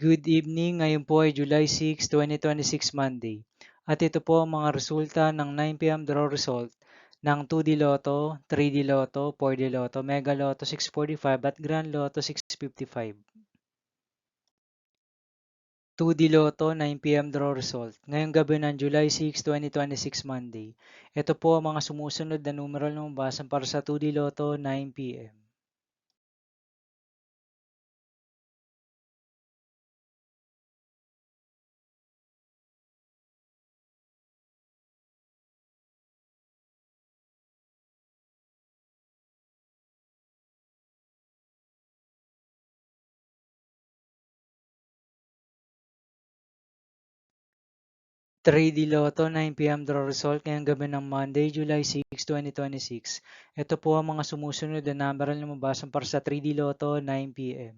Good evening, ngayon po ay July 6, 2026 Monday. At ito po ang mga resulta ng 9 p.m. draw result ng 2D Lotto, 3D Lotto, 4D Lotto, Mega Lotto 645 at Grand Lotto 655. 2D Lotto 9 p.m. draw result ngayong gabi ng July 6, 2026 Monday. Ito po ang mga sumusunod na numeral na mabasan para sa 2D Lotto 9 p.m. 3D Lotto 9 p.m. draw result ngayong gabi ng Monday, July 6, 2026. Ito po ang mga sumusunod na number na lumabasan para sa 3D Lotto 9 p.m.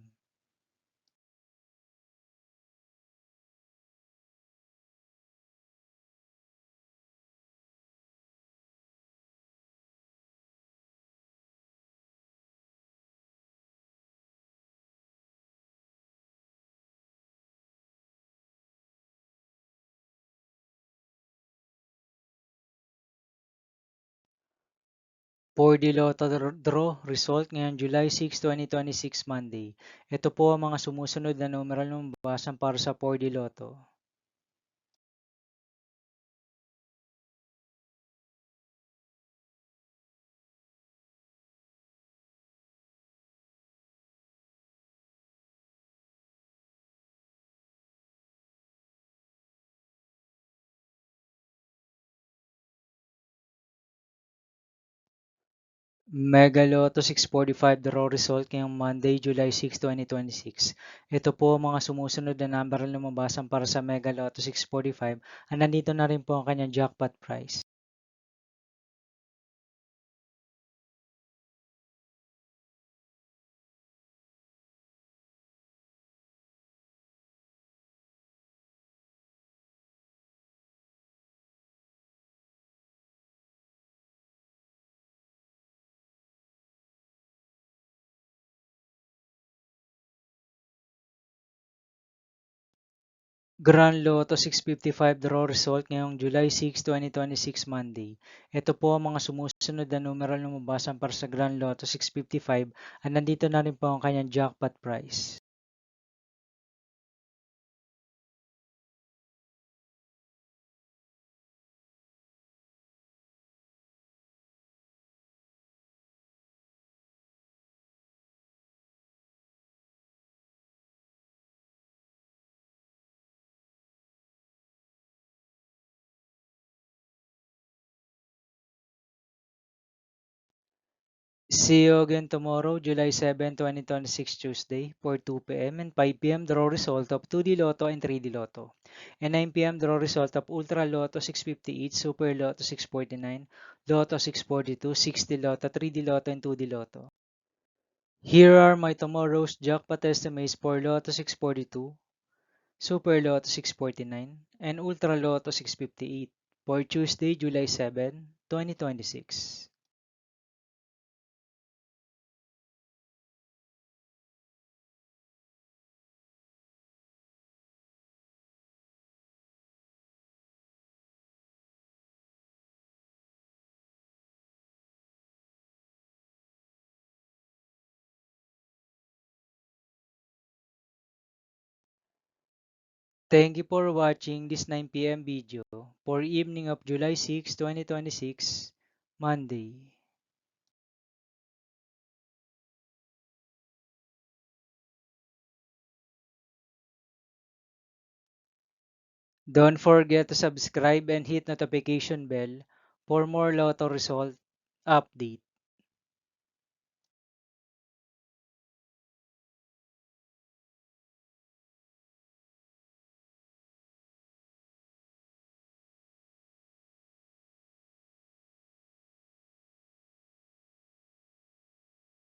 4D Lotto draw result ngayong July 6, 2026 Monday. Ito po ang mga sumusunod na numeral na lumabasan para sa 4D Lotto. 5 Mega Lotto 645 draw result ngayong Monday, July 6, 2026. Ito po ang mga sumusunod na number na lumabasan para sa Mega Lotto 645 at nandito na rin po ang kanyang jackpot price. Grand Lotto 655 draw result ngayong July 6, 2026 Monday. Ito po ang mga sumusunod na numeral na lumabasan para sa Grand Lotto 655 at nandito na rin po ang kanyang jackpot price. See you again tomorrow, July 7, 2026 Tuesday for 2 p.m. and 5 p.m. draw result of 2D Lotto and 3D Lotto. And 9 p.m. draw result of Ultra Lotto 658, Super Lotto 649, Lotto 642, 60 Lotto, 3D Lotto and 2D Lotto. Here are my tomorrow's jackpot estimates for Lotto 642, Super Lotto 649, and Ultra Lotto 658 for Tuesday, July 7, 2026. Thank you for watching this 9 p.m. video for evening of July 6, 2026, Monday. Don't forget to subscribe and hit notification bell for more Lotto result update.